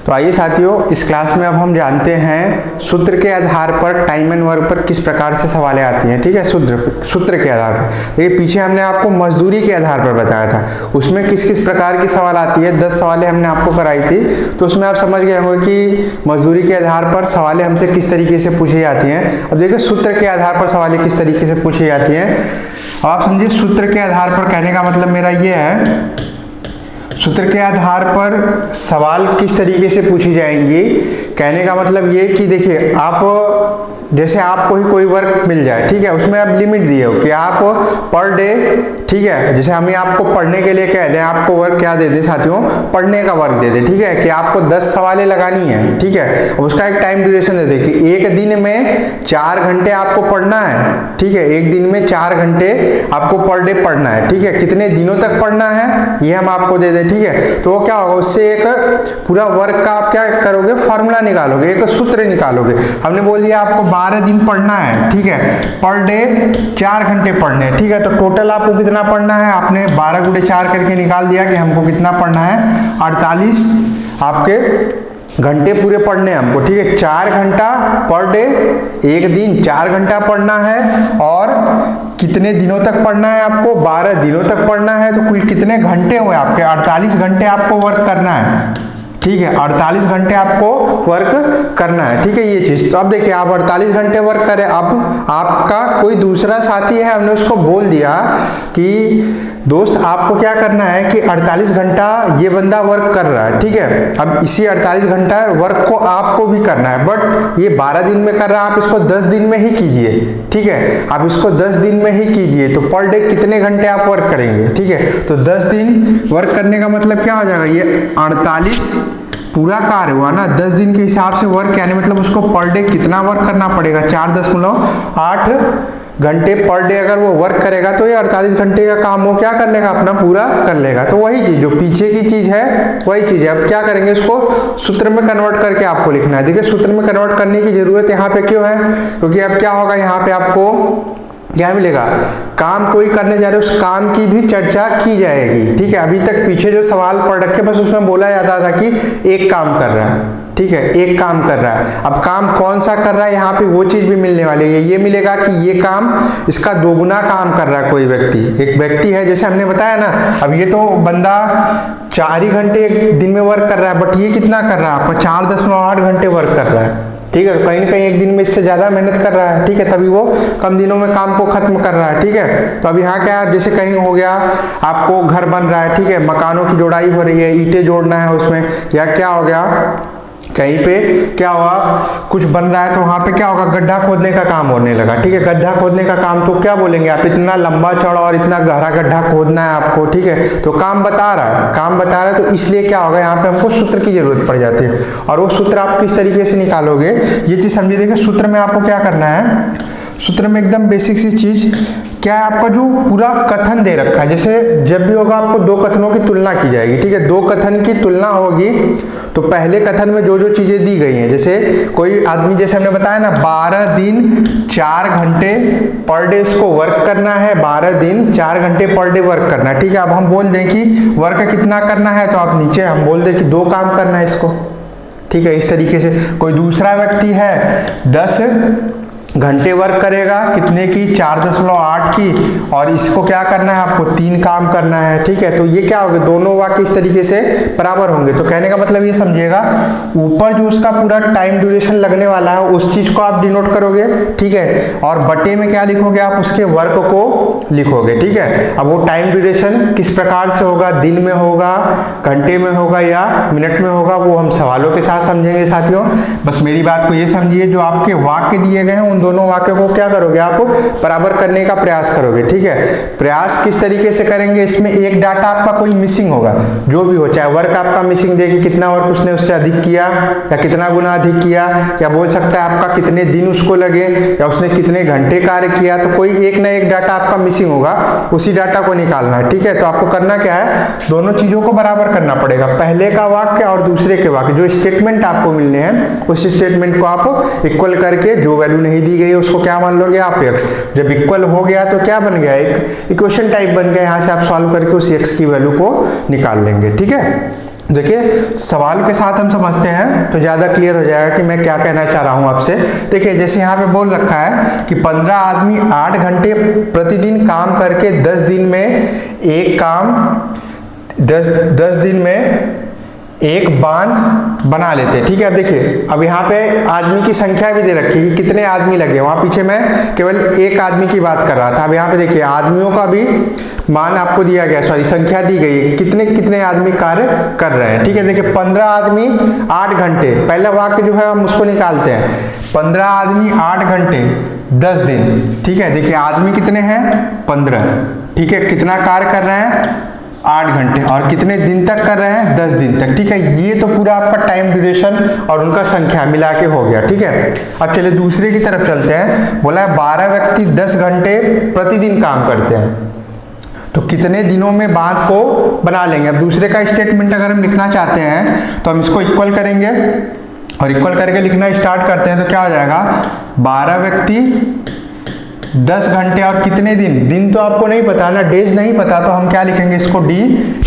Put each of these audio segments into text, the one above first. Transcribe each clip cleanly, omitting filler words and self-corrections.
तो आइए साथियों, इस क्लास में अब हम जानते हैं सूत्र के आधार पर टाइम एंड वर्क पर किस प्रकार से सवालें आती हैं। ठीक है, सूत्र के आधार पर। देखिए, पीछे हमने आपको मजदूरी के आधार पर बताया था, उसमें किस किस प्रकार की सवाल आती है। 10 सवालें हमने आपको कराई थी, तो उसमें आप समझ गए होंगे कि मजदूरी के आधार पर सवालें हमसे किस तरीके से पूछी जाती हैं। अब देखिए, सूत्र के आधार पर सवालें किस तरीके से पूछी जाती हैं। अब आप समझिए, सूत्र के आधार पर कहने का मतलब मेरा ये है, सूत्र के आधार पर सवाल किस तरीके से पूछी जाएंगी। कहने का मतलब ये कि देखिए, आप जैसे आपको ही कोई वर्क मिल जाए, ठीक है, उसमें आप लिमिट दिए हो कि आप पर डे, ठीक है, जैसे हमें आपको पढ़ने के लिए कह दें, आपको वर्क क्या दे दें साथियों, पढ़ने का वर्क दे दें, ठीक है, कि आपको 10 सवालें लगानी है, ठीक है। अब उसका एक टाइम ड्यूरेशन दे दें कि एक दिन में 4 घंटे आपको पढ़ना है, ठीक है, एक दिन में 4 घंटे आपको पर डे पढ़ना है, ठीक है। कितने दिनों तक पढ़ना है ये हम आपको दे दें, ठीक है। तो वो क्या होगा, उससे एक पूरा वर्क का आप क्या करोगे, फॉर्मूला निकालोगे, एक सूत्र निकालोगे। हमने बोल दिया आपको 12 दिन पढ़ना है, ठीक है, पर डे 4 घंटे पढ़ने हैं, ठीक है। तो टोटल आपको कितना पढ़ना है, आपने 12 गुणे 4 करके निकाल दिया कि हमको कितना पढ़ना है, 48 आपके घंटे पूरे पढ़ने हैं हमको, ठीक है। 4 घंटा पर डे, एक दिन 4 घंटा पढ़ना है, और कितने दिनों तक पढ़ना है आपको, 12 दिनों तक पढ़ना है। तो कुल कितने घंटे हुए आपके, 48 घंटे आपको वर्क करना है, ठीक है, 48 घंटे आपको वर्क करना है, ठीक है, ये चीज। तो अब देखिए, आप 48 घंटे वर्क करें, अब आपका कोई दूसरा साथी है, हमने उसको बोल दिया कि दोस्त आपको क्या करना है कि 48 घंटा ये बंदा वर्क कर रहा है, ठीक है। अब इसी 48 घंटा वर्क को आपको भी करना है, बट ये 12 दिन में कर रहा है, आप इसको 10 दिन में ही कीजिए, ठीक है, आप इसको 10 दिन में ही कीजिए। तो पर डे कितने घंटे आप वर्क करेंगे, ठीक है। तो 10 दिन वर्क करने का मतलब क्या हो जाएगा, ये 48 पूरा कार्य हुआ ना, 10 दिन के हिसाब से वर्क, यानी मतलब उसको पर डे कितना वर्क करना पड़ेगा, 4.8 घंटे पर डे अगर वो वर्क करेगा तो ये 48 घंटे का काम वो क्या कर लेगा, अपना पूरा कर लेगा। तो वही चीज जो पीछे की चीज है वही चीज है। अब क्या करेंगे, इसको सूत्र में कन्वर्ट करके आपको लिखना है। देखिए, सूत्र में कन्वर्ट करने की जरूरत यहाँ पे क्यों है, क्योंकि अब क्या होगा, यहाँ पे आपको क्या मिलेगा, काम कोई करने जा रहे उस काम की भी चर्चा की जाएगी, ठीक है। अभी तक पीछे जो सवाल पढ़ रखे बस उसमें बोला जाता था कि एक काम कर रहा है, ठीक है, एक काम कर रहा है। अब काम कौन सा कर रहा है, यहाँ पे वो चीज भी मिलने वाली है। ये मिलेगा कि ये काम इसका दोगुना काम कर रहा है कोई व्यक्ति। एक व्यक्ति है, जैसे हमने बताया ना, अब ये तो बंदा 4 ही घंटे एक दिन में वर्क कर रहा है, बट ये कितना कर रहा है, आपका 4.8 घंटे वर्क कर रहा है, ठीक है। कहीं ना कहीं एक दिन में इससे ज्यादा मेहनत कर रहा है, ठीक है, तभी वो कम दिनों में काम को खत्म कर रहा है, ठीक है। तो अब यहाँ क्या है, जैसे कहीं हो गया आपको घर बन रहा है, ठीक है, मकानों की जोड़ाई हो रही है, ईंटें जोड़ना है उसमें, या क्या हो गया, कहीं पे क्या हुआ, कुछ बन रहा है, तो वहां पे क्या होगा, गड्ढा खोदने का काम होने लगा, ठीक है। गड्ढा खोदने का काम तो क्या बोलेंगे आप, इतना लंबा चौड़ा और इतना गहरा गड्ढा खोदना है आपको, ठीक है। तो काम बता रहा है, काम बता रहा है, तो इसलिए क्या होगा, यहाँ पे हमको सूत्र की जरूरत पड़ जाती है। और वो सूत्र आप किस तरीके से निकालोगे, ये चीज समझिए। देखिए, सूत्र में आपको क्या करना है, सूत्र में एकदम बेसिक सी चीज क्या है, आपका जो पूरा कथन दे रखा है, जैसे जब भी होगा आपको 2 कथनों की तुलना की जाएगी, ठीक है। 2 कथन की तुलना होगी, तो पहले कथन में जो जो चीजें दी गई हैं, जैसे कोई आदमी, जैसे हमने बताया ना, 12 दिन 4 घंटे पर डे इसको वर्क करना है, 12 दिन 4 घंटे पर डे वर्क करना है, ठीक है। अब हम बोल दें कि वर्क कितना करना है, तो आप नीचे हम बोल दें कि 2 काम करना है इसको, ठीक है। इस तरीके से कोई दूसरा व्यक्ति है 10 घंटे वर्क करेगा, कितने की, 4.8 की, और इसको क्या करना है, आपको 3 काम करना है, ठीक है। तो ये क्या होगा, दोनों वाक्य इस तरीके से बराबर होंगे। तो कहने का मतलब ये समझिएगा, ऊपर जो उसका पूरा टाइम ड्यूरेशन लगने वाला है उस चीज को आप डिनोट करोगे, ठीक है, और बटे में क्या लिखोगे, आप उसके वर्क को लिखोगे, ठीक है। अब वो टाइम ड्यूरेशन किस प्रकार से होगा, दिन में होगा, घंटे में होगा, या मिनट में होगा, वो हम सवालों के साथ समझेंगे साथियों। बस मेरी बात को ये समझिए, जो आपके वाक्य दिए गए हैं उन दोनों वाक्यों को क्या करोगे, आप बराबर करने का प्रयास करोगे, ठीक है। प्रयास किस तरीके से करेंगे, इसमें एक डाटा आपका कोई मिसिंग होगा, जो भी हो, चाहे वर्क आपका मिसिंग देगी, कितना वर्क उसने उससे अधिक किया, या कितना गुना अधिक किया, या बोल सकता है आपका कितने दिन उसको लगे, या उसने कितने घंटे कार्य किया। तो कोई एक ना एक डाटा आपका मिसिंग होगा, उसी डाटा को निकालना है, ठीक है। तो आपको करना क्या है, दोनों चीजों को बराबर करना पड़ेगा, पहले का वाक्य और दूसरे के वाक्य, जो स्टेटमेंट आपको मिलने हैं उस स्टेटमेंट को आप इक्वल करके, जो वैल्यू नहीं दी गई है उसको क्या मान लोगे आप, x। जब इक्वल हो गया तो क्या बन गया, एक इक्वेशन टाइप बन गया, यहाँ से आप सॉल्व करके उस x की वैल्यू को निकाल लेंगे, ठीक है। देखिए सवाल के साथ हम समझते हैं तो ज़्यादा क्लियर हो जाएगा कि मैं क्या कहना चाह रहा हूँ आपसे। देखिए जैसे यहाँ पे बोल रखा है कि 15 आदमी 8 घंटे प्रतिदिन काम करके 10 दिन में एक काम 10 दिन में एक बांध बना लेते हैं। ठीक है, अब देखिए अब यहाँ पे आदमी की संख्या भी दे रखी है कि कितने आदमी लगे। वहाँ पीछे मैं केवल एक आदमी की बात कर रहा था। अब यहाँ पे देखिए आदमियों का भी मान आपको दिया गया, सॉरी संख्या दी गई है कि कितने कितने आदमी कार्य कर रहे हैं। ठीक है, देखिए 15 आदमी 8 घंटे, पहला वाक्य जो है हम उसको निकालते हैं। 15 आदमी 8 घंटे 10 दिन। ठीक है, देखिए आदमी कितने हैं 15। ठीक है, कितना कार्य कर रहे हैं 8 घंटे, और कितने दिन तक कर रहे हैं 10 दिन तक। ठीक है, ये तो पूरा आपका टाइम ड्यूरेशन और उनका संख्या मिला के हो गया। ठीक है, अब चलिए दूसरे की तरफ चलते हैं। बोला है 12 व्यक्ति 10 घंटे प्रतिदिन काम करते हैं, तो कितने दिनों में बांध को बना लेंगे। अब दूसरे का स्टेटमेंट अगर हम लिखना चाहते हैं तो हम इसको इक्वल करेंगे और इक्वल करके लिखना स्टार्ट करते हैं तो क्या हो जाएगा 12 व्यक्ति 10 घंटे और कितने दिन। दिन तो आपको नहीं पता ना, डेज नहीं पता, तो हम क्या लिखेंगे इसको डी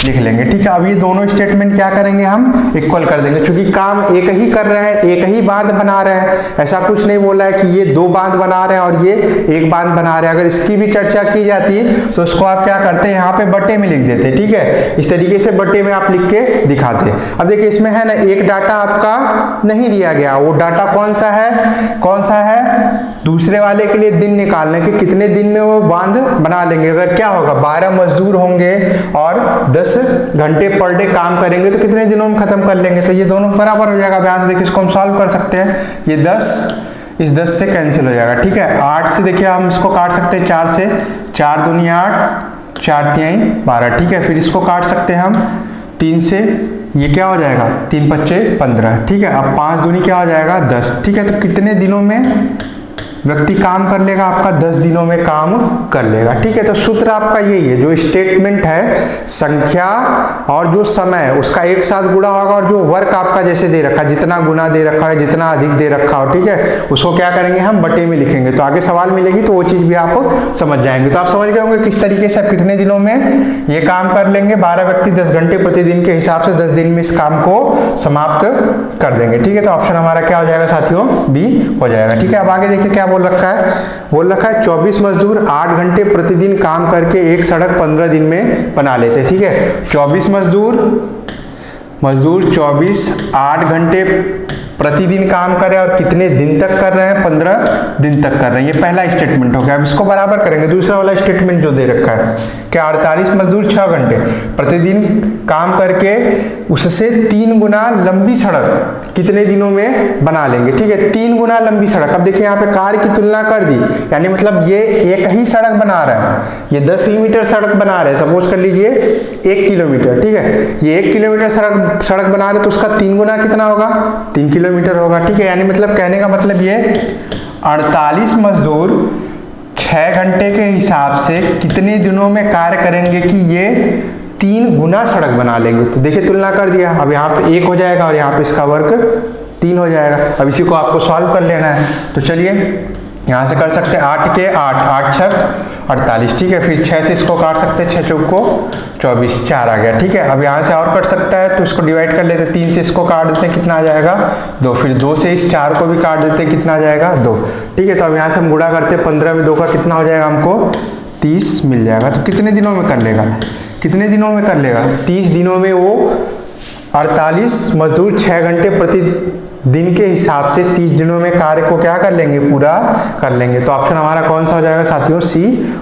लिख लेंगे। ठीक है, अब ये दोनों स्टेटमेंट क्या करेंगे हम इक्वल कर देंगे, क्योंकि काम एक ही कर रहे हैं, एक ही बांध बना रहे हैं। ऐसा कुछ नहीं बोला है कि ये 2 बांध बना रहे हैं और ये एक बांध बना रहे हैं। अगर इसकी भी चर्चा की जाती तो उसको आप क्या करते हैं यहाँ पे बट्टे में लिख देते। ठीक है, इस तरीके से बट्टे में आप लिख के दिखाते। अब देखिए इसमें है ना एक डाटा आपका नहीं दिया गया, वो डाटा कौन सा है दूसरे वाले के लिए दिन निकालने के कितने दिन में वो बांध बना लेंगे। अगर क्या होगा 12 मजदूर होंगे और 10 घंटे पर डे काम करेंगे तो कितने दिनों में खत्म कर लेंगे, तो ये दोनों बराबर हो जाएगा। यहाँ से देखिए इसको हम सॉल्व कर सकते हैं। ये 10 इस 10 से कैंसिल हो जाएगा। ठीक है, 8 से देखिए हम इसको काट सकते हैं 4 से, 4 दूनी 8, 4 तिहाई 12। ठीक है, फिर इसको काट सकते हैं हम 3 से, ये क्या हो जाएगा 3 पच्चे 15। ठीक है, अब 5 दूनी क्या हो जाएगा 10। ठीक है, तो कितने दिनों में व्यक्ति काम कर लेगा आपका 10 दिनों में काम कर लेगा। ठीक है, तो सूत्र आपका यही है, जो स्टेटमेंट है संख्या और जो समय उसका एक साथ गुणा होगा, और जो वर्क आपका जैसे दे रखा है जितना गुना दे रखा है जितना अधिक दे रखा हो। ठीक है, उसको क्या करेंगे हम बटे में लिखेंगे, तो आगे सवाल मिलेगी तो वो चीज़ भी आप समझ जाएंगे। तो आप समझ गए होंगे किस तरीके से आप कितने दिनों में ये काम कर लेंगे। 12 व्यक्ति 10 घंटे प्रतिदिन के हिसाब से 10 दिन में इस काम को समाप्त कर देंगे। ठीक है, तो ऑप्शन हमारा क्या हो जाएगा साथियों बी हो जाएगा। ठीक है, अब आगे देखिए क्या बोल रखा है 24 मजदूर 8 घंटे प्रतिदिन काम करके एक सड़क 15 दिन में बना लेते हैं। ठीक है, 24 मजदूर 24 8 घंटे प्रतिदिन काम करें और कितने दिन तक कर रहे हैं 15 दिन तक कर रहे हैं। ये पहला स्टेटमेंट हो गया। अब इसको बराबर करेंगे दूसरा वाला स्टेटमेंट जो दे रखा है कि 48 मजदूर 6 घंटे प्रतिदिन काम करके उससे 3 गुना लंबी सड़क कितने दिनों में बना लेंगे। ठीक है, 3 गुना लंबी सड़क। अब देखिए यहाँ पे कार्य की तुलना कर दी, यानी मतलब ये एक ही सड़क बना रहा है, ये 10 मीटर सड़क बना रहे हैं, सपोज कर लीजिए 1 किलोमीटर। ठीक है, ये 1 किलोमीटर सड़क बना रहे तो उसका 3 गुना कितना होगा 3 किलोमीटर होगा। ठीक है, यानी मतलब कहने का मतलब ये 48 मजदूर 6 घंटे के हिसाब से कितने दिनों में कार्य करेंगे कि ये 3 गुना सड़क बना लेंगे। तो देखिए तुलना कर दिया, अब यहाँ पे 1 हो जाएगा और यहाँ पे इसका वर्क 3 हो जाएगा। अब इसी को आपको सॉल्व कर लेना है, तो चलिए यहाँ से कर सकते हैं 8 के 8 8 6 48। ठीक है, फिर 6 से इसको काट सकते हैं, 6 चौक को 24 4 आ गया। ठीक है, अब यहाँ से और कट सकता है तो इसको डिवाइड कर लेते हैं, 3 से इसको काट देते हैं कितना आ जाएगा 2, फिर 2 से इस 4 को भी काट देते हैं कितना आ जाएगा 2। ठीक है, तो अब यहाँ से हम गुणा करते हैं 15 में 2 का कितना हो जाएगा हमको 30 मिल जाएगा। तो कितने दिनों में कर लेगा 30 दिनों में वो 48 मजदूर 6 घंटे प्रति दिन के हिसाब से 30 दिनों में कार्य को क्या कर लेंगे पूरा कर लेंगे। तो ऑप्शन हमारा कौन सा हो जाएगा साथियों सी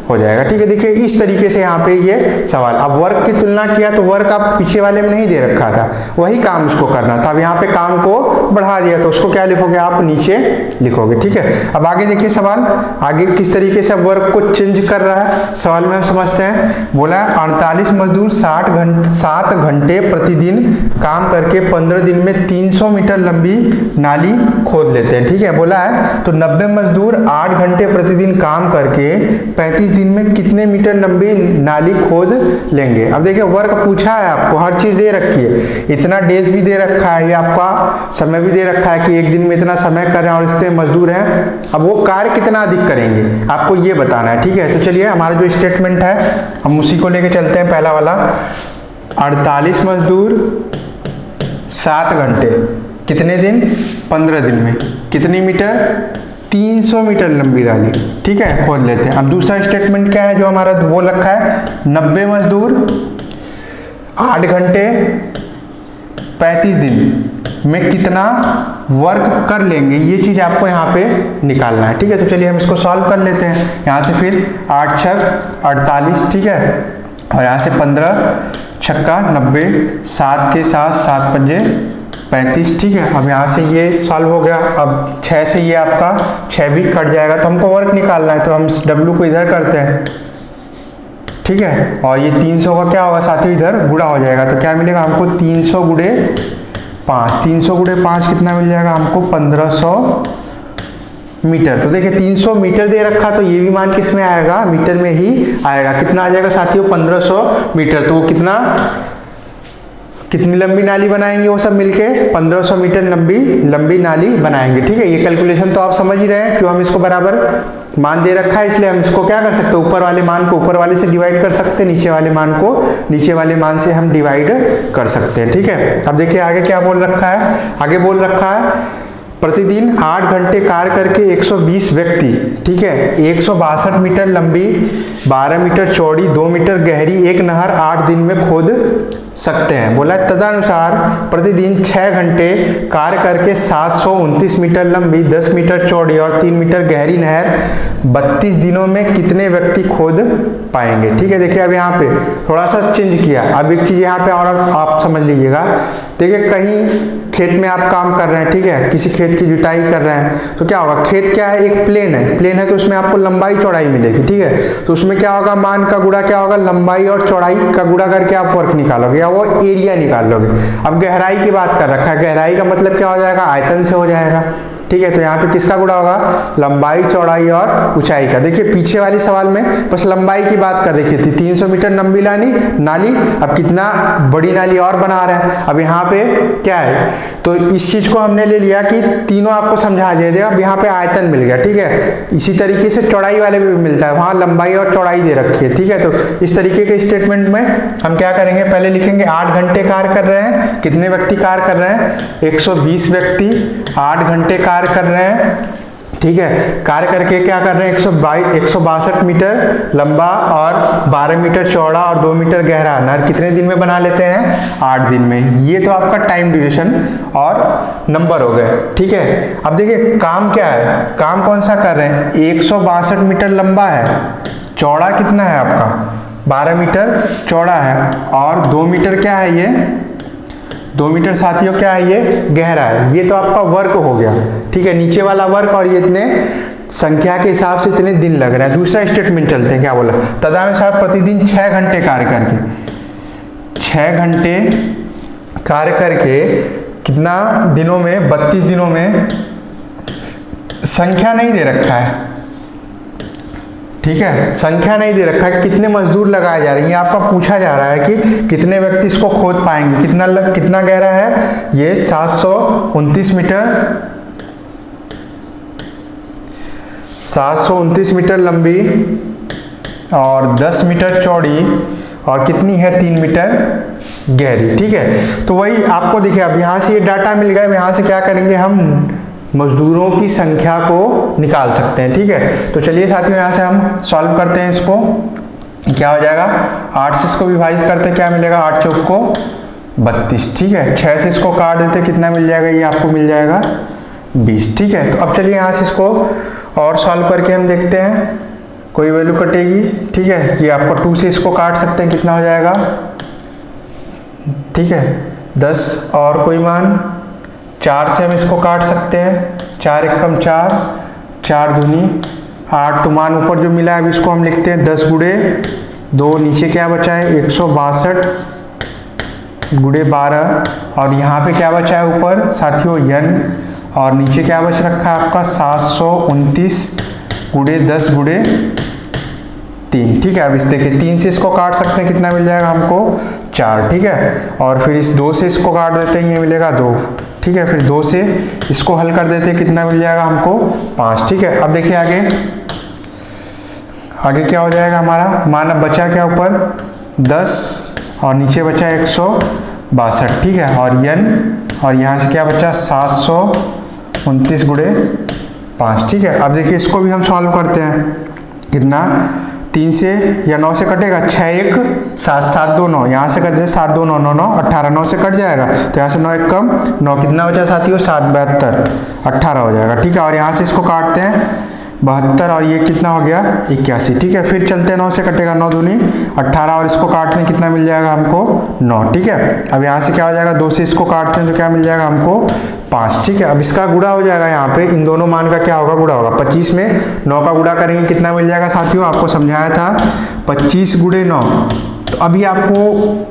हो जाएगा। ठीक है, देखिए इस तरीके से यहाँ पे ये सवाल। अब वर्क की तुलना किया तो वर्क आप पीछे वाले में नहीं दे रखा था, वही काम उसको करना था। अब यहाँ पे काम को बढ़ा दिया तो उसको क्या लिखोगे आप नीचे लिखोगे। ठीक है, अब आगे देखिए सवाल आगे किस तरीके से वर्क को चेंज कर रहा है। सवाल में हम समझते हैं, बोला 48 मजदूर 7 घंटे प्रतिदिन काम करके 15 दिन में 300 मीटर लंबी नाली खोद लेते हैं। ठीक है, बोला है तो 90 मजदूर 8 घंटे प्रतिदिन काम करके 35 दिन में कितने मीटर लंबी नाली खोद लेंगे। अब देखिए वर्क पूछा है आपको, हर चीज दे रखी है, इतना डेज भी दे रखा है, ये आपका समय भी दे रखा है कि एक दिन में इतना समय कर रहे हैं और इतने मजदूर हैं। अब वो कार्य कितना अधिक करेंगे आपको ये बताना है। ठीक है, तो चलिए हमारा जो स्टेटमेंट है हम उसी को लेके चलते हैं। पहला वाला 48 मजदूर 7 घंटे, कितने दिन? 15 दिन में। कितनी मीटर? 300 मीटर लंबी नाली। ठीक है, खोल लेते हैं। अब दूसरा स्टेटमेंट क्या है जो हमारा बोल रखा है? 90 मजदूर 8 घंटे 35 दिन में कितना वर्क कर लेंगे, ये चीज़ आपको यहाँ पे निकालना है। ठीक है, तो चलिए हम इसको सॉल्व कर लेते हैं। यहाँ से फिर 8 छक 48, ठीक है, और यहाँ से 15 छक्का 90, 7 के साथ 7 पंजे 35, ठीक है। अब यहाँ से ये सॉल्व हो गया। अब 6 से ये आपका 6 भी कट जाएगा, तो हमको वर्क निकालना है, तो हम W को इधर करते हैं। ठीक है, और ये 300 का क्या होगा साथियों? इधर गुणा हो जाएगा, तो क्या मिलेगा हमको? 300 गुणे 5, 300 गुणे 5 कितना मिल जाएगा हमको? 1500 मीटर। तो देखिए 300 मीटर दे रखा, तो ये भी मान किस में आएगा? मीटर में ही आएगा। कितना आ जाएगा साथियों? 1500 मीटर। तो वो कितनी लंबी नाली बनाएंगे वो सब मिलके? 1500 मीटर लंबी नाली बनाएंगे। ठीक है, ये कैलकुलेशन तो आप समझ ही रहे हैं, क्यों हम इसको बराबर मान दे रखा है, इसलिए हम इसको क्या कर सकते हैं? ऊपर वाले मान को ऊपर वाले से डिवाइड कर सकते हैं, नीचे वाले मान को नीचे वाले मान से हम डिवाइड कर सकते हैं। ठीक है, अब देखिए आगे क्या बोल रखा है? आगे बोल रखा है प्रतिदिन 8 घंटे कार्य करके 120 व्यक्ति, ठीक है, 162 मीटर लंबी, 12 मीटर चौड़ी, 2 मीटर गहरी एक नहर 8 दिन में खोद सकते हैं। बोला तदनुसार प्रतिदिन 6 घंटे कार्य करके 729 मीटर लंबी, 10 मीटर चौड़ी और 3 मीटर गहरी नहर 32 दिनों में कितने व्यक्ति खोद पाएंगे। ठीक है, देखिए अब यहाँ पे थोड़ा सा चेंज किया। अब एक चीज़ यहाँ पे और आप समझ लीजिएगा। देखिए कहीं खेत में आप काम कर रहे हैं, ठीक है, किसी खेत की जुताई कर रहे हैं, तो क्या होगा? खेत क्या है? एक प्लेन है तो उसमें आपको लंबाई चौड़ाई मिलेगी। ठीक है, तो उसमें क्या होगा? मान का गुणा क्या होगा? लंबाई और चौड़ाई का गुणा करके आप वर्क निकालोगे या वो एरिया निकाल लोगे। अब गहराई की बात कर रखा है, गहराई का मतलब क्या हो जाएगा? आयतन से हो जाएगा। ठीक है, तो यहाँ पे किसका गुणा होगा? लंबाई चौड़ाई और ऊंचाई का। देखिए पीछे वाले सवाल में बस लंबाई की बात कर रखी थी, 300 मीटर लंबी नाली। अब कितना बड़ी नाली और बना रहे हैं। अब यहाँ पे क्या है? तो इस चीज को हमने ले लिया कि तीनों आपको समझा दे दिया। अब यहाँ पे आयतन मिल गया। ठीक है, इसी तरीके से चौड़ाई वाले में भी मिलता है, वहाँ लंबाई और चौड़ाई दे रखी है। ठीक है, तो इस तरीके के स्टेटमेंट में हम क्या करेंगे? पहले लिखेंगे 8 घंटे कार्य कर रहे हैं, कितने व्यक्ति कार्य कर रहे हैं? 120 व्यक्ति 8 घंटे कार्य कर रहे हैं। ठीक है, कार्य करके क्या कर रहे हैं? 162 मीटर लंबा और 12 मीटर चौड़ा और 2 मीटर गहरा नहर कितने दिन में बना लेते हैं? 8 दिन में। ये तो आपका टाइम ड्यूरेशन और नंबर हो गए। ठीक है, अब देखिए काम क्या है? काम कौन सा कर रहे हैं? 162 मीटर लंबा है, चौड़ा कितना है आपका? 12 मीटर चौड़ा है और 2 मीटर क्या है? ये 2 मीटर साथियों क्या है? ये गहरा है। ये तो आपका वर्क हो गया। ठीक है, नीचे वाला वर्क, और ये इतने संख्या के हिसाब से इतने दिन लग रहे हैं। दूसरा स्टेटमेंट चलते हैं, क्या बोला? तदनुसार प्रतिदिन 6 घंटे कार्य करके 6 घंटे कार्य करके कितना दिनों में? 32 दिनों में। संख्या नहीं दे रखा है। ठीक है, संख्या नहीं दे रखा है, कितने मजदूर लगाए जा रहे हैं, ये आपका पूछा जा रहा है कि कितने व्यक्ति इसको खोद पाएंगे। कितना गहरा है? ये 729 मीटर लंबी और 10 मीटर चौड़ी और कितनी है? 3 मीटर गहरी। ठीक है, तो वही आपको देखिए, अब यहाँ से ये डाटा मिल गया। यहाँ से क्या करेंगे? हम मजदूरों की संख्या को निकाल सकते हैं। ठीक है, तो चलिए साथियों यहाँ से हम सॉल्व करते हैं इसको। क्या हो जाएगा? 8 से इसको विभाजित करते हैं, क्या मिलेगा? 8 चौक को 32। ठीक है, 6 से इसको काट देते, कितना मिल जाएगा? ये आपको मिल जाएगा 20। ठीक है, तो अब चलिए यहाँ से इसको और सॉल्व करके हम देखते हैं कोई वैल्यू कटेगी। ठीक है, ये आपको 2 से इसको काट सकते हैं, कितना हो जाएगा? ठीक है, 10 और कोई मान 4 से हम इसको काट सकते हैं, 4 एकम 4, 4 दूनी 8। तो मान ऊपर जो मिला है अब इसको हम लिखते हैं 10 गुणे 2, नीचे क्या बचा है? 162 गुणे 12, और यहाँ पे क्या बचा है ऊपर साथियों? n, और नीचे क्या बच रखा है आपका? 729 गुणे 10 गुणे 3। ठीक है, अब इस देखिए 3 से इसको काट सकते हैं, कितना मिल जाएगा हमको? 4। ठीक है, और फिर इस 2 से इसको काट देते हैं, ये मिलेगा 2। ठीक है, फिर 2 से इसको हल कर देते हैं, कितना मिल जाएगा हमको? 5। ठीक है, अब देखिए आगे क्या हो जाएगा हमारा? मान अब बचा क्या ऊपर? 10 और नीचे बचा 162। ठीक है, और n और यहाँ से क्या बचा 729 गुणे 5, ठीक है। अब देखिए इसको भी हम सॉल्व करते हैं। कितना 3 से या 9 से कटेगा, 6 1 7 7 2 9, यहाँ से कट जाए 7 2 9 9 9 18, 9 से कट जाएगा तो यहाँ से 9 1 कम 9, कितना बचा साथियों 7 72 18 हो जाएगा, ठीक है। और यहाँ से इसको काटते हैं 72 और ये कितना हो गया 81, ठीक है। फिर चलते हैं 9 से कटेगा 9 दूनी 18 और इसको काटते हैं कितना मिल जाएगा हमको 9, ठीक है। अब यहाँ से क्या हो जाएगा 2 से इसको काटते हैं तो क्या मिल जाएगा हमको 5, ठीक है। अब इसका गुणा हो जाएगा, यहाँ पे इन दोनों मान का क्या होगा गुणा होगा। 25 में 9 का गुणा करेंगे कितना मिल जाएगा साथियों, आपको समझाया था 25 गुणे 9। तो अभी आपको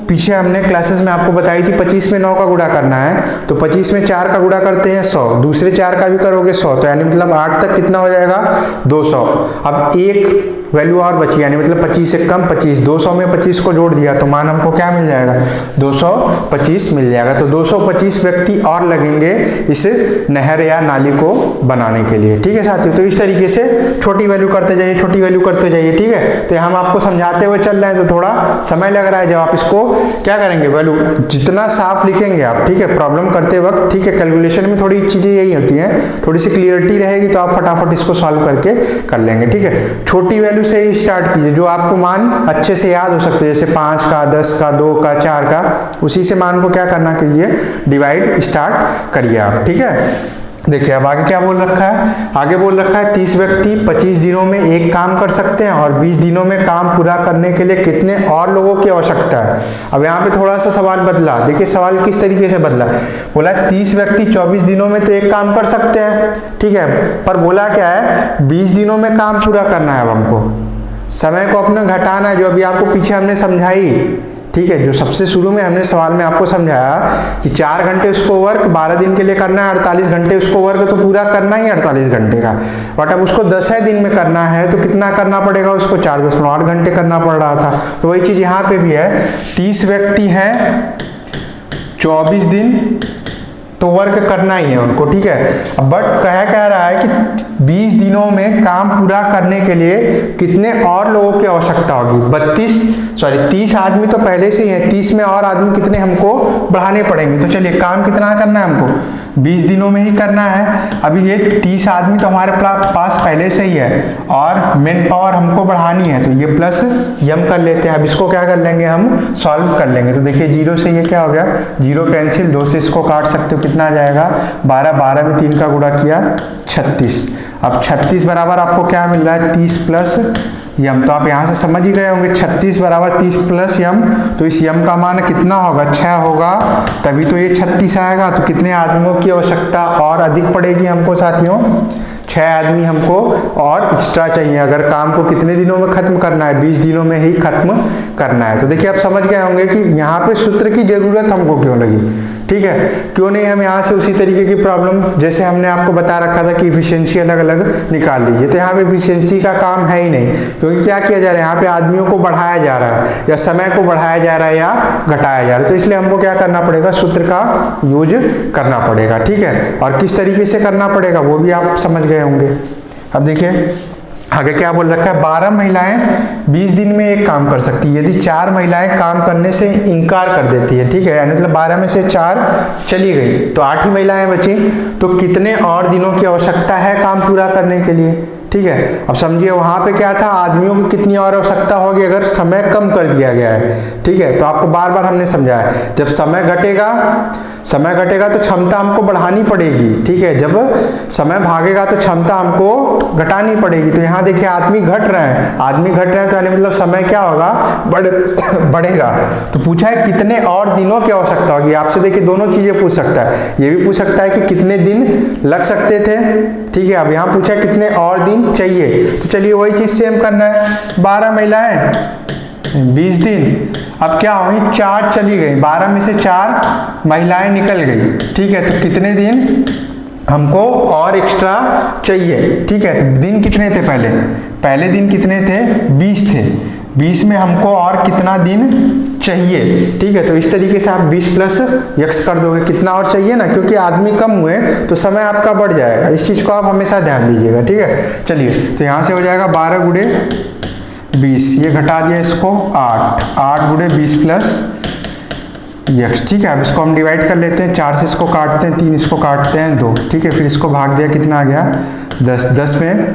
पीछे हमने क्लासेस में आपको बताई थी 25 में 9 का गुणा करना है, तो 25 में 4 का गुणा करते हैं 100, दूसरे 4 का भी करोगे 100, तो यानी मतलब 8 तक कितना हो जाएगा 200। अब एक वैल्यू और बची, यानी मतलब 25 से कम 25, 200 में 25 को जोड़ दिया तो मान हमको क्या मिल जाएगा 225 मिल जाएगा। तो 225 व्यक्ति और लगेंगे इस नहर या नाली को बनाने के लिए, ठीक है साथियों। तो इस तरीके से छोटी वैल्यू करते जाइए, छोटी वैल्यू करते जाइए, ठीक है। तो हम आपको समझाते हुए चल रहे हैं तो थोड़ा समय लग रहा है। जब आप इसको क्या करेंगे वैल्यू जितना साफ लिखेंगे आप, ठीक है, प्रॉब्लम करते वक्त, ठीक है, कैलकुलेशन में थोड़ी चीज़ें यही होती हैं, थोड़ी सी क्लियरिटी रहेगी तो आप फटाफट इसको सॉल्व करके कर लेंगे, ठीक है। छोटी वैल्यू से ही स्टार्ट कीजिए, जो आपको मान अच्छे से याद हो सकते हैं, जैसे 5 का 10 का 2 का 4 का, उसी से मान को क्या करना कीजिए डिवाइड स्टार्ट करिए आप, ठीक है। देखिए अब आगे क्या बोल रखा है, आगे बोल रखा है 30 व्यक्ति 25 दिनों में एक काम कर सकते हैं और 20 दिनों में काम पूरा करने के लिए कितने और लोगों की आवश्यकता है। अब यहाँ पे थोड़ा सा सवाल बदला, देखिए सवाल किस तरीके से बदला, बोला 30 व्यक्ति 24 दिनों में तो एक काम कर सकते हैं, ठीक है, पर बोला क्या है 20 दिनों में काम पूरा करना है। अब हमको समय को अपना घटाना है, जो अभी आपको पीछे हमने समझाई, ठीक है, जो सबसे शुरू में हमने सवाल में आपको समझाया कि 4 घंटे उसको वर्क 12 दिन के लिए करना है, 48 घंटे उसको वर्क तो पूरा करना ही 48 घंटे का, बट अब उसको 10 दिन में करना है तो कितना करना पड़ेगा उसको 4.8 घंटे करना पड़ रहा था। तो वही चीज़ यहाँ पे भी है, 30 व्यक्ति हैं 24 दिन तो वर्क करना ही है उनको, ठीक है। बट कह रहा है कि 20 दिनों में काम पूरा करने के लिए कितने और लोगों की आवश्यकता होगी। 30 आदमी तो पहले से ही है, 30 में और आदमी कितने हमको बढ़ाने पड़ेंगे। तो चलिए काम कितना करना है हमको 20 दिनों में ही करना है। अभी ये 30 आदमी तो हमारे पास पहले से ही है और मेन पावर हमको बढ़ानी है, तो ये प्लस यम कर लेते हैं। अब इसको क्या कर लेंगे हम सॉल्व कर लेंगे। तो देखिए 0 से ये क्या हो गया 0 कैंसिल, 2 से इसको काट सकते हो, कितना आ जाएगा 12, 12 में 3 का गुणा किया 36। अब 36 बराबर आपको क्या मिल रहा है 30 प्लस यम, तो आप यहाँ से समझ ही गए होंगे 36 बराबर 30 प्लस यम, तो इस यम का मान कितना होगा 6 होगा, तभी तो ये 36 आएगा। तो कितने आदमियों की आवश्यकता और अधिक पड़ेगी हमको साथियों, 6 आदमी हमको और एक्स्ट्रा चाहिए। अगर काम को कितने दिनों में खत्म करना है 20 दिनों में ही खत्म करना है। तो देखिए आप समझ गए होंगे कि यहाँ पे सूत्र की जरूरत हमको क्यों लगी, ठीक है। क्यों नहीं हम यहाँ से उसी तरीके की प्रॉब्लम जैसे हमने आपको बता रखा था कि इफिशियंसी अलग अलग निकाल लीजिए, तो यहाँ पे इफिशियंसी का काम है ही नहीं, क्योंकि क्या किया जा रहा है यहाँ पे आदमियों को बढ़ाया जा रहा है या समय को बढ़ाया जा रहा है या घटाया जा रहा है। तो इसलिए हमको क्या करना पड़ेगा सूत्र का यूज करना पड़ेगा, ठीक है। और किस तरीके से करना पड़ेगा वो भी आप समझ गए होंगे। अब देखिए आगे क्या बोल रखा है 12 महिलाएं 20 दिन में एक काम कर सकती है यदि 4 महिलाएं काम करने से इनकार कर देती है, ठीक है, यानी मतलब 12 में से 4 चली गई तो 8 ही महिलाएं बची, तो कितने और दिनों की आवश्यकता है काम पूरा करने के लिए, ठीक है। अब समझिए वहां पे क्या था आदमियों को कितनी और आवश्यकता होगी अगर समय कम कर दिया गया है, ठीक है। तो आपको बार बार हमने समझाया जब समय घटेगा तो क्षमता हमको बढ़ानी पड़ेगी, ठीक है। जब समय भागेगा तो क्षमता हमको घटानी पड़ेगी। तो यहाँ देखिए आदमी घट रहे हैं तो यानी मतलब समय क्या होगा बढ़ेगा। तो पूछा है कितने और दिनों की आवश्यकता होगी, आपसे देखिए दोनों चीजें पूछ सकता है, ये भी पूछ सकता है कि कितने दिन लग सकते थे, ठीक है। अब यहाँ पूछा कितने और दिन चाहिए, तो चलिए वही चीज सेम करना है। 12 महिलाएं 20 दिन, अब क्या हुई 4 चली गई, 12 में से 4 महिलाएं निकल गई, ठीक है। तो कितने दिन हमको और एक्स्ट्रा चाहिए, ठीक है। तो दिन कितने थे पहले दिन कितने थे 20 थे, 20 में हमको और कितना दिन चाहिए, ठीक है। तो इस तरीके से आप 20 प्लस यक्स कर दोगे, कितना और चाहिए ना, क्योंकि आदमी कम हुए तो समय आपका बढ़ जाएगा, इस चीज को आप हमेशा ध्यान दीजिएगा, ठीक है। चलिए तो यहाँ से हो जाएगा 12 गुणे 20, ये घटा दिया इसको 8 गुणे 20 प्लस यक्स, ठीक है। अब इसको हम डिवाइड कर लेते हैं, 4 से इसको काटते हैं, 3 इसको काटते हैं 2, ठीक है। फिर इसको भाग दिया, कितना आ गया 10, 10 में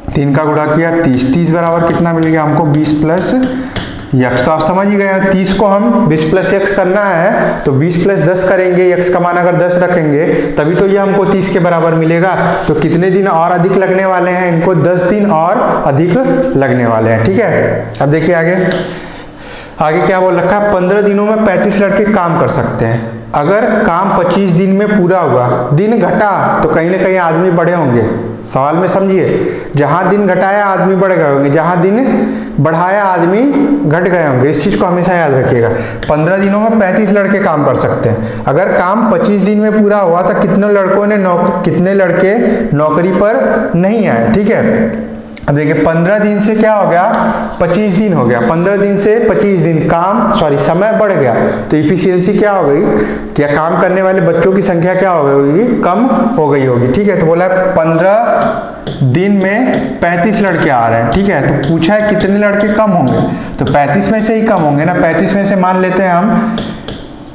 3 का गुणा किया 30, 30 बराबर कितना मिल गया हमको 20 प्लस यक्स। तो आप समझ ही गए, 30 को हम 20 प्लस यक्स करना है तो 20 प्लस 10 करेंगे, यक्स का मान अगर 10 रखेंगे तभी तो ये हमको 30 के बराबर मिलेगा। तो कितने दिन और अधिक लगने वाले हैं इनको, 10 दिन और अधिक लगने वाले हैं, ठीक है। अब देखिए आगे क्या बोल रखा है, 15 दिनों में 35 लड़के काम कर सकते हैं। अगर काम 25 दिन में पूरा हुआ, दिन घटा तो कहीं ना कहीं आदमी बढ़े होंगे। सवाल में समझिए, जहां दिन घटाया आदमी बढ़ गए होंगे, जहां दिन बढ़ाया आदमी घट गए होंगे। इस चीज को हमेशा याद रखिएगा। 15 दिनों में 35 लड़के काम कर सकते हैं। अगर काम 25 दिन में पूरा हुआ तो कितने लड़के नौकरी पर नहीं आए, ठीक है। अब देखिए 15 दिन से क्या हो गया, 25 दिन हो गया। 15 दिन से 25 दिन समय बढ़ गया तो इफिशियंसी क्या हो गई, क्या काम करने वाले बच्चों की संख्या क्या हो गई होगी, कम हो गई होगी, ठीक है। तो बोला 15 दिन में 35 लड़के आ रहे हैं, ठीक है। तो पूछा है कितने लड़के कम होंगे, तो 35 में से ही कम होंगे ना। 35 में से मान लेते हैं हम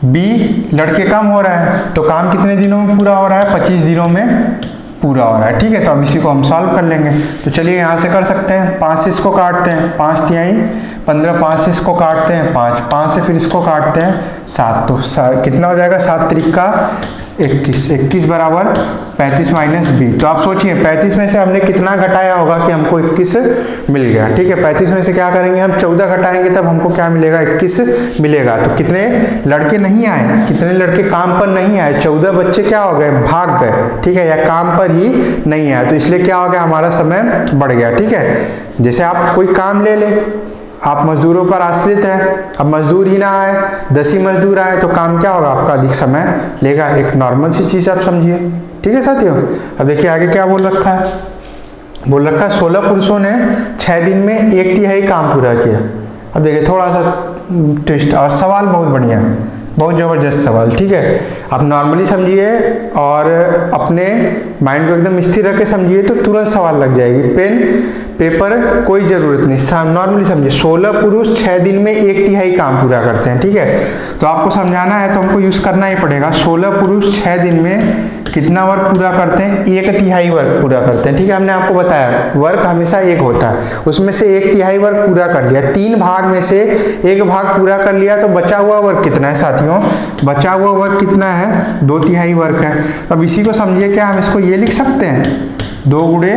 20 लड़के कम हो रहा है, तो काम कितने दिनों में पूरा हो रहा है, 25 दिनों में पूरा हो रहा है, ठीक है। तो अब इसी को हम सॉल्व कर लेंगे। तो चलिए यहाँ से कर सकते हैं, 5 से इसको काटते हैं, 5 तिहाई 15, 5 से इसको काटते हैं 5, 5 से फिर इसको काटते हैं 7, तो कितना हो जाएगा 7 त्रिका 21, 21 बराबर 35 माइनस 20। तो आप सोचिए 35 में से हमने कितना घटाया होगा कि हमको 21 मिल गया, ठीक है। 35 में से क्या करेंगे हम 14 घटाएंगे तब हमको क्या मिलेगा 21 मिलेगा। तो कितने लड़के नहीं आए, कितने लड़के काम पर नहीं आए, 14 बच्चे क्या हो गए, भाग गए, ठीक है, या काम पर ही नहीं आए। तो इसलिए क्या हो गया, हमारा समय बढ़ गया, ठीक है। जैसे आप कोई काम ले ले, आप मजदूरों पर आश्रित है, अब मजदूर ही ना आए, 10 ही मजदूर आए तो काम क्या होगा, आपका अधिक समय लेगा। एक नॉर्मल सी चीज आप समझिए, ठीक है साथियों। अब देखिए आगे क्या बोल रखा है, 16 पुरुषों ने 6 दिन में 1/3 काम पूरा किया। अब देखिए थोड़ा सा ट्विस्ट, और सवाल बहुत बढ़िया है, बहुत जबरदस्त सवाल, ठीक है। आप नॉर्मली समझिए और अपने माइंड को एकदम स्थिर रख के समझिए तो तुरंत सवाल लग जाएगी। पेन पेपर कोई जरूरत नहीं, नॉर्मली समझिए। 16 पुरुष 6 दिन में 1/3 काम पूरा करते हैं, ठीक है। तो आपको समझाना है तो हमको यूज करना ही पड़ेगा। 16 पुरुष 6 दिन में कितना वर्क पूरा करते हैं, 1/3 वर्क पूरा करते हैं, ठीक है। हमने आपको बताया वर्क हमेशा एक होता है, उसमें से 1/3 वर्क पूरा कर लिया, 3 भाग में से 1 भाग पूरा कर लिया, तो बचा हुआ वर्क कितना है साथियों, बचा हुआ वर्क कितना है, 2/3 वर्क है। अब इसी को समझिए, क्या हम इसको ये लिख सकते हैं 2 गुणे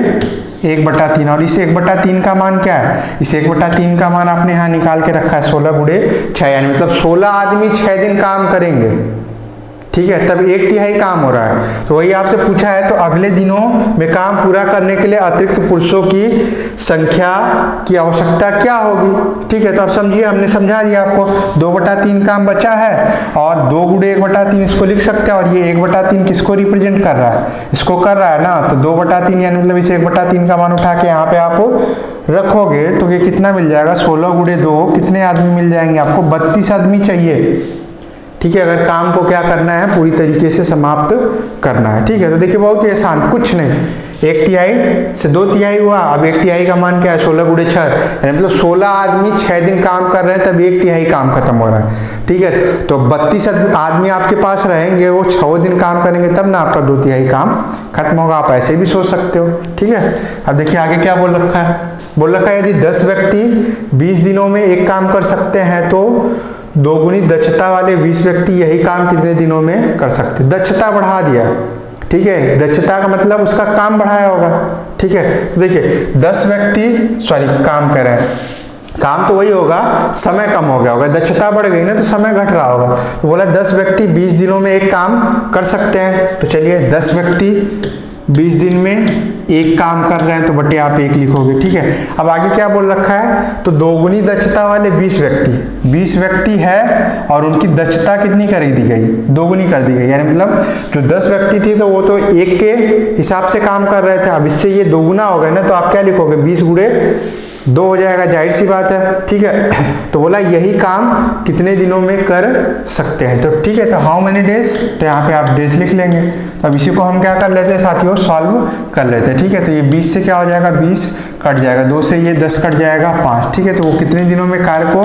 1/3, और इस 1/3 का मान क्या है, इस 1/3 का मान आपने यहाँ निकाल के रखा है 16 गुणे 6, यानी मतलब 16 आदमी 6 दिन काम करेंगे, ठीक है, तब 1/3 काम हो रहा है। तो वही आपसे पूछा है, तो अगले दिनों में काम पूरा करने के लिए अतिरिक्त पुरुषों की संख्या की आवश्यकता क्या होगी, ठीक है। तो आप समझिए, हमने समझा दिया आपको, 2/3 काम बचा है और 2 गुणे 1/3 इसको लिख सकते हैं, और ये 1/3 किसको रिप्रेजेंट कर रहा है, इसको कर रहा है ना। तो 2/3 यानी मतलब इस 1/3 का मान उठा के यहाँ पे आप रखोगे तो ये कितना मिल जाएगा, 16 गुणे 2, कितने आदमी मिल जाएंगे आपको, 32 आदमी चाहिए, ठीक है। अगर काम को क्या करना है, पूरी तरीके से समाप्त करना है, ठीक है। तो देखिए बहुत ही आसान, कुछ नहीं, 1/3 से 2/3 हुआ, अब 1/3 का मान क्या है, 16 गुणे 6, यानी मतलब 16 आदमी 6 दिन काम कर रहे हैं, तब 1/3 काम खत्म हो रहा है, ठीक है। तो 32 आदमी आपके पास रहेंगे, वो 6 दिन काम करेंगे, तब ना आपका 2/3 काम खत्म होगा। आप ऐसे भी सोच सकते हो, ठीक है। अब देखिए आगे क्या बोल रखा है, बोल रखा है यदि 10 व्यक्ति 20 दिनों में एक काम कर सकते हैं तो दोगुनी दक्षता वाले 20 व्यक्ति यही काम कितने दिनों में कर सकते, दक्षता बढ़ा दिया, ठीक है। दक्षता का मतलब उसका काम बढ़ाया होगा, ठीक है। तो देखिए 10 व्यक्ति काम कर रहे हैं, काम तो वही होगा, समय कम हो गया होगा, दक्षता बढ़ गई ना तो समय घट रहा होगा। तो बोला 10 व्यक्ति 20 दिनों में एक काम कर सकते हैं, तो चलिए 10 व्यक्ति 20 दिन में एक काम कर रहे हैं, तो बटे आप 1 लिखोगे, ठीक है। अब आगे क्या बोल रखा है, तो दोगुनी दक्षता वाले 20 व्यक्ति है और उनकी दक्षता कितनी कर दी गई, दोगुनी कर दी गई, यानी मतलब जो 10 व्यक्ति थी तो वो तो 1 के हिसाब से काम कर रहे थे, अब इससे ये दोगुना हो गया ना, तो आप क्या लिखोगे, 20 गुणे 2 हो जाएगा, जाहिर सी बात है, ठीक है। तो बोला यही काम कितने दिनों में कर सकते हैं, तो ठीक है, तो हाउ मेनी डेज, तो यहाँ पे आप डेज लिख लेंगे। तो अब इसी को हम क्या कर लेते हैं साथियों, सॉल्व कर लेते हैं, ठीक है। तो ये 20 से क्या हो जाएगा, 20 कट जाएगा, 2 से ये 10 कट जाएगा, 5, ठीक है। तो वो कितने दिनों में कार्य को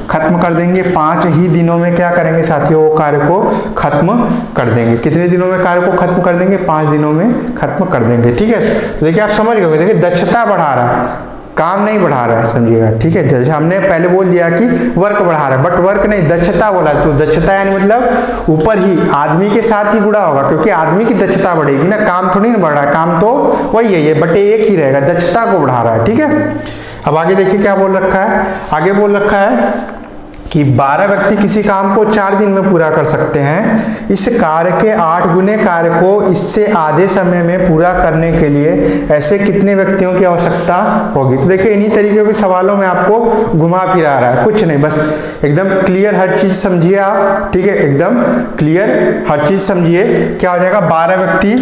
खत्म कर देंगे, 5 ही दिनों में क्या करेंगे साथियों, वो कार्य को खत्म कर देंगे। कितने दिनों में कार्य को खत्म कर देंगे, 5 दिनों में खत्म कर देंगे, ठीक है। तो देखिए आप समझ गए, देखिए दक्षता बढ़ा रहा है, काम नहीं बढ़ा रहा है, समझिएगा, ठीक है। जैसे हमने पहले बोल दिया कि वर्क बढ़ा रहा है, बट वर्क नहीं, दक्षता बोला। तो दक्षता यानी मतलब ऊपर ही आदमी के साथ ही जुड़ा होगा, क्योंकि आदमी की दक्षता बढ़ेगी ना, काम थोड़ी ना बढ़ रहा है, काम तो वही है, ये बट एक ही रहेगा, दक्षता को बढ़ा रहा है, ठीक है। अब आगे देखिए क्या बोल रखा है, आगे बोल रखा है कि 12 व्यक्ति किसी काम को 4 दिन में पूरा कर सकते हैं। इस कार्य के 8 गुने कार्य को इससे आधे समय में पूरा करने के लिए ऐसे कितने व्यक्तियों की आवश्यकता होगी। तो देखिए इन्हीं तरीके के सवालों में आपको घुमा फिरा रहा है, कुछ नहीं, बस एकदम क्लियर हर चीज समझिए आप, ठीक है, एकदम क्लियर हर चीज समझिए। क्या हो जाएगा, 12 व्यक्ति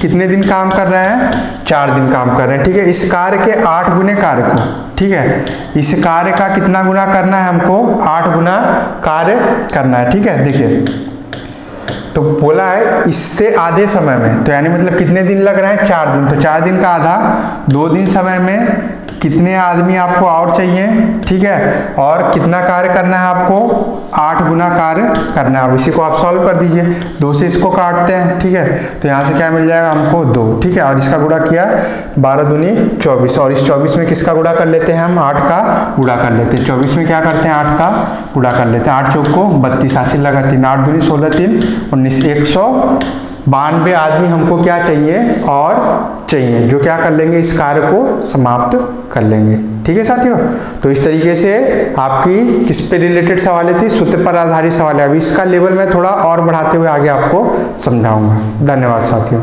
कितने दिन काम कर रहे हैं, 4 दिन काम कर रहे हैं, ठीक है। इस कार्य के 8 गुने कार्य को, ठीक है, इस कार्य का कितना गुना करना है हमको, 8 गुना कार्य करना है, ठीक है। देखिए तो बोला है इससे आधे समय में, तो यानी मतलब कितने दिन लग रहे हैं, 4 दिन। तो 4 दिन का आधा 2 दिन समय में कितने आदमी आपको और चाहिए, ठीक है, और कितना कार्य करना है आपको, 8 गुना कार्य करना है। अब इसी को आप सॉल्व कर दीजिए, 2 से इसको काटते हैं, ठीक है। तो यहाँ से क्या मिल जाएगा हमको, 2, ठीक है। और इसका गुणा किया 12 दूनी 24, और इस 24 में किसका गुणा कर लेते हैं हम, 8 का गुणा कर लेते हैं। 24 में क्या करते हैं, 8 का गुणा कर लेते हैं, 8 चौक को 32, 80 लगा 3, 8 दूनी 16, 3 19, 192 आदमी हमको क्या चाहिए, और चाहिए, जो क्या कर लेंगे, इस कार्य को समाप्त कर लेंगे, ठीक है साथियों। तो इस तरीके से आपकी किस पे रिलेटेड सवाल थी, सूत्र पर आधारित सवाल है। अभी इसका लेवल मैं थोड़ा और बढ़ाते हुए आगे आपको समझाऊंगा। धन्यवाद साथियों।